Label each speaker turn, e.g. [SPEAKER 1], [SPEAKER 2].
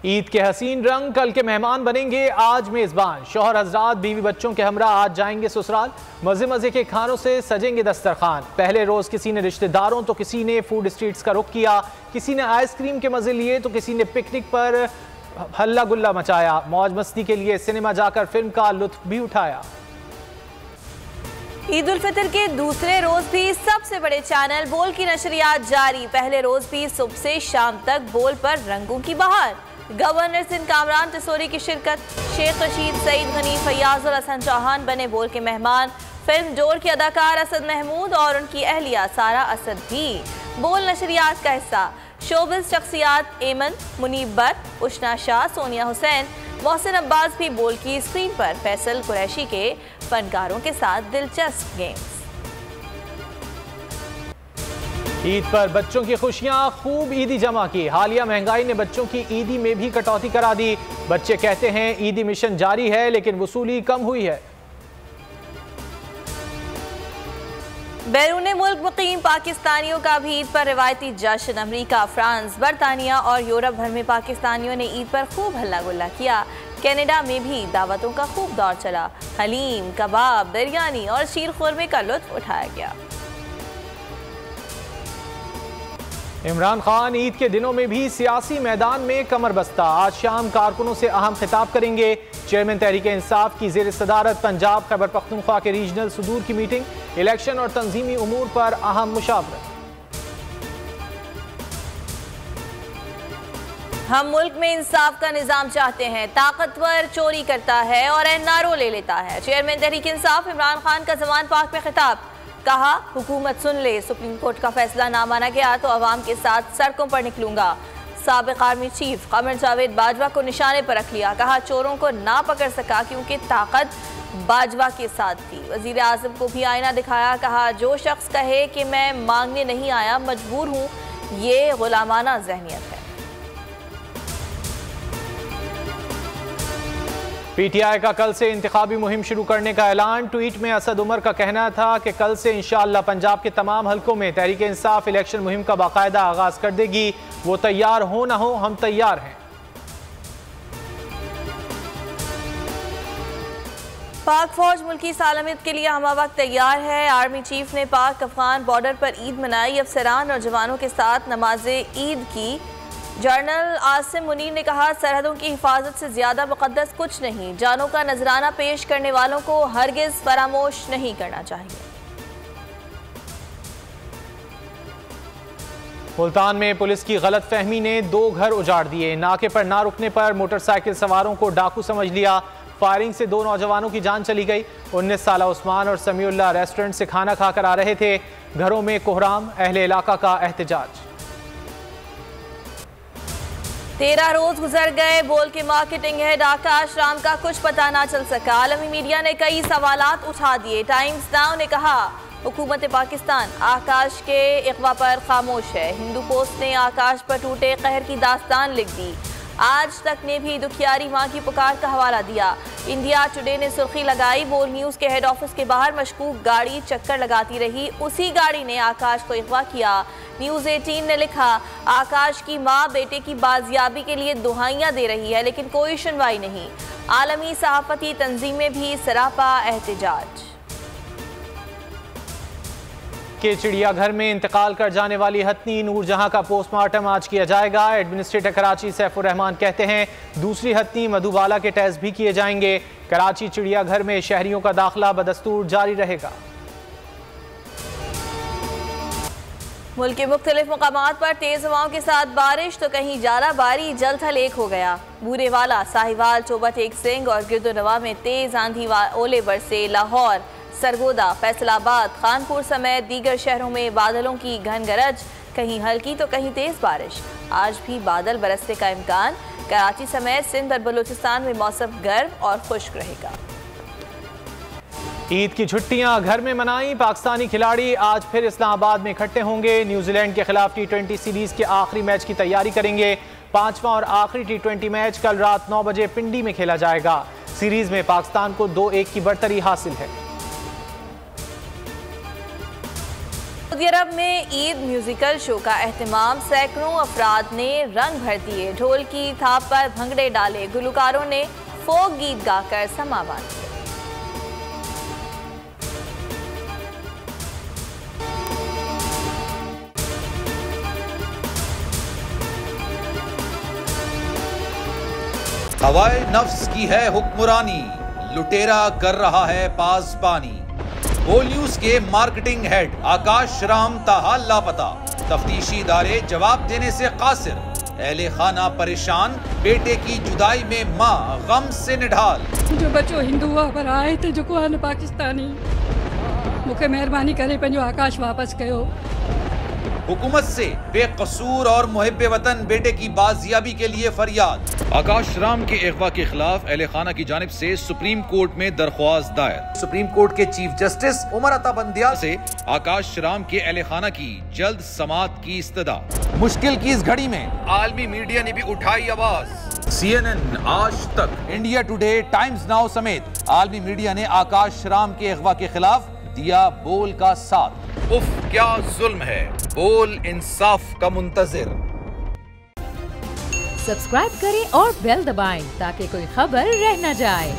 [SPEAKER 1] ईद के हसीन रंग कल के मेहमान बनेंगे आज मेजबान। शौहर हजरात बीवी बच्चों के हमरा आज जाएंगे ससुराल। मजे मजे के खानों से सजेंगे दस्तरखान। पहले रोज किसी ने रिश्तेदारों तो किसी ने फूड स्ट्रीट्स का रुख किया, किसी ने आइसक्रीम के मजे लिए तो किसी ने पिकनिक पर हल्ला गुल्ला मचाया। मौज मस्ती के लिए सिनेमा जाकर फिल्म का लुत्फ भी उठाया।
[SPEAKER 2] ईद उल फितर के दूसरे रोज भी सबसे बड़े चैनल बोल की नशरियात जारी। पहले रोज भी सुबह से शाम तक बोल पर रंगों की बहार। गवर्नर सिंध कामरान तिसोरी की शिरकत। शेख रशीद, सईद गनी, फैयाज और हसन चौहान बने बोल के मेहमान। फिल्म जोर के अदाकार असद महमूद और उनकी अहलिया सारा असद भी बोल नशरियात का हिस्सा। शोबिज शख्सियात एमन, मुनीब बट, उशना शाह, सोनिया हुसैन, मोहसिन अब्बास भी बोल की स्क्रीन पर। फैसल कुरैशी के फनकारों के साथ दिलचस्प गेम्स।
[SPEAKER 1] ईद पर बच्चों की खुशियां खूब ईदी जमा की। हालिया महंगाई ने बच्चों की ईदी में भी कटौती करा दी। बच्चे कहते हैं ईदी मिशन जारी है लेकिन वसूली कम हुई है।
[SPEAKER 2] बैरून मुल्क मुकीम पाकिस्तानियों का भी ईद पर रिवायती जश्न। अमरीका, फ्रांस, बरतानिया और यूरोप भर में पाकिस्तानियों ने ईद पर खूब हल्ला गुल्ला किया। कनाडा में भी दावतों का खूब दौर चला। हलीम, कबाब, बिरयानी और शीर खुरमे का लुत्फ उठाया गया।
[SPEAKER 1] इमरान खान ईद के दिनों में भी सियासी मैदान में कमर बस्ता। आज शाम कारकुनों से अहम खिताब करेंगे। चेयरमैन तहरीक इंसाफ की ज़ेर सदारत पंजाब खैबर पख्तूनख्वा के रीजनल सुदूर की मीटिंग। इलेक्शन और तंजीमी उमूर पर अहम मुशावरत।
[SPEAKER 2] हम मुल्क में इंसाफ का निजाम चाहते हैं। ताकतवर चोरी करता है और एनआरओ ले लेता है। चेयरमैन तहरीक इंसाफ इमरान खान का जमान पाक में खिताब। कहा, हुकूमत सुन ले, सुप्रीम कोर्ट का फैसला ना माना गया तो अवाम के साथ सड़कों पर निकलूंगा। साबिक आर्मी चीफ कमर जावेद बाजवा को निशाने पर रख लिया। कहा, चोरों को ना पकड़ सका क्योंकि ताकत बाजवा के साथ थी। वजीर आजम को भी आईना दिखाया। कहा, जो शख्स कहे कि मैं मांगने नहीं आया, मजबूर हूँ, ये गुलामाना जहनियत है।
[SPEAKER 1] पीटीआई का कल से इंतखाबी मुहिम शुरू करने का ऐलान। ट्वीट में असद उमर का कहना था कि कल से इंशाअल्लाह पंजाब के तमाम हलकों में तहरीक इंसाफ इलेक्शन मुहिम का बाकायदा आगाज कर देगी। वो तैयार हो ना हो, हम तैयार हैं।
[SPEAKER 2] पाक फौज मुल्की सालमियत के लिए हमा वक्त तैयार है। आर्मी चीफ ने पाक अफगान बॉर्डर पर ईद मनाई। अफसरान और जवानों के साथ नमाज ईद की। जनरल आसिम मुनीर ने कहा, सरहदों की हिफाजत से ज्यादा मुकद्दस कुछ नहीं। जानों का नजराना पेश करने वालों को हरगिज फरामोश नहीं करना चाहिए।
[SPEAKER 1] मुल्तान में पुलिस की गलत फहमी ने 2 घर उजाड़ दिए। नाके पर ना रुकने पर मोटरसाइकिल सवारों को डाकू समझ लिया। फायरिंग से 2 नौजवानों की जान चली गई। 19 साला उस्मान और समीउल्लाह रेस्टोरेंट से खाना खाकर आ रहे थे। घरों में कोहराम, अहले इलाका का एहतजाज।
[SPEAKER 2] 13 रोज गुजर गए। बोल के मार्केटिंग हेड आकाश राम का कुछ पता ना चल सका। आलमी मीडिया ने कई सवालात उठा दिए। टाइम्स नाउ ने कहा, हुकूमत पाकिस्तान आकाश के इक़वा पर खामोश है। हिंदू पोस्ट ने आकाश पर टूटे कहर की दास्तान लिख दी। आज तक ने भी दुखियारी मां की पुकार का हवाला दिया। इंडिया टुडे ने सुर्खी लगाई, बोल न्यूज के हेड ऑफिस के बाहर मशकूक गाड़ी चक्कर लगाती रही, उसी गाड़ी ने आकाश को अगवा किया। न्यूज 18 ने लिखा, आकाश की मां बेटे की बाजियाबी के लिए दुहाइयां दे रही है लेकिन कोई सुनवाई नहीं। आलमी सहाफती तंजीमें भी सरापा एहतजाज।
[SPEAKER 1] के चिड़ियाघर में इंतकाल कर जाने वाली हथनी नूरजहां का पोस्टमार्टम आज किया जाएगा। एडमिनिस्ट्रेटर कराची सैफुर रहमान कहते हैं दूसरी हथनी मधुबाला के टेस्ट भी किए जाएंगे। कराची चिड़ियाघर में शहरियों का दाखिला बदस्तूर जारी रहेगा।
[SPEAKER 2] मुल्क के मुख्तलिफ मुकामात पर तेज हवाओं के साथ बारिश तो कहीं जालाबारी जलथल एक हो गया। बूरेवाला, साहिवाल, चोबा टेक सिंह और गिरदोनवा में तेज आंधी ओले बरसे। लाहौर, सरगोदा, फैसलाबाद, खानपुर समेत दीगर शहरों में बादलों की घन गरज, कहीं हल्की तो कहीं तेज बारिश। आज भी बादल बरसने का इम्कान। कराची समेत सिंध और बलूचिस्तान में मौसम गर्म और खुश्क रहेगा।
[SPEAKER 1] ईद की छुट्टियां घर में मनाई। पाकिस्तानी खिलाड़ी आज फिर इस्लामाबाद में इकट्ठे होंगे। न्यूजीलैंड के खिलाफ T20 सीरीज के आखिरी मैच की तैयारी करेंगे। 5वां और आखिरी T20 मैच कल रात 9 बजे पिंडी में खेला जाएगा। सीरीज में पाकिस्तान को 2-1 की बढ़तरी हासिल है।
[SPEAKER 2] सऊदी अरब में ईद म्यूजिकल शो का एहतमाम, सैकड़ों अफराद ने रंग भर दिए, ढोल की थाप पर भंगड़े डाले, गुलकारों ने फोक गीत गाकर समा बांधी।
[SPEAKER 3] हवाए नफ्स की है हुक्मरानी, लुटेरा कर रहा है पासबानी। बोल न्यूज के मार्केटिंग हेड आकाश राम ताहा लापता, तफ्तीशी इदारे जवाब देने से कासिर। अहले खाना परेशान, बेटे की जुदाई में मां गम से निढाल।
[SPEAKER 4] जो बच्चो हिंदू पर आए थे जो को पाकिस्तानी, मुझे मेहरबानी करे पंहिंजो आकाश वापस कयो।
[SPEAKER 3] हुकूमत से बेकसूर और मुहिब्बे वतन बेटे की बाजियाबी के लिए फरियाद। आकाश राम के अगवा के खिलाफ अहले खाना की जानिब से सुप्रीम कोर्ट में दरख्वास्त दायर। सुप्रीम कोर्ट के चीफ जस्टिस उमर अता बंदियाल से आकाश राम के अहले खाना की जल्द समाअत की इस्तदा। मुश्किल की इस घड़ी में आलमी मीडिया ने भी उठाई आवाज। CNN, आज तक, इंडिया टुडे, टाइम्स नाउ समेत आलमी मीडिया ने आकाश राम के अगवा के खिलाफ दिया बोल का साथ। उफ क्या जुल्म है, बोल इंसाफ का मुंतजिर।
[SPEAKER 5] सब्सक्राइब करें और बेल दबाएं ताकि कोई खबर रह न जाए।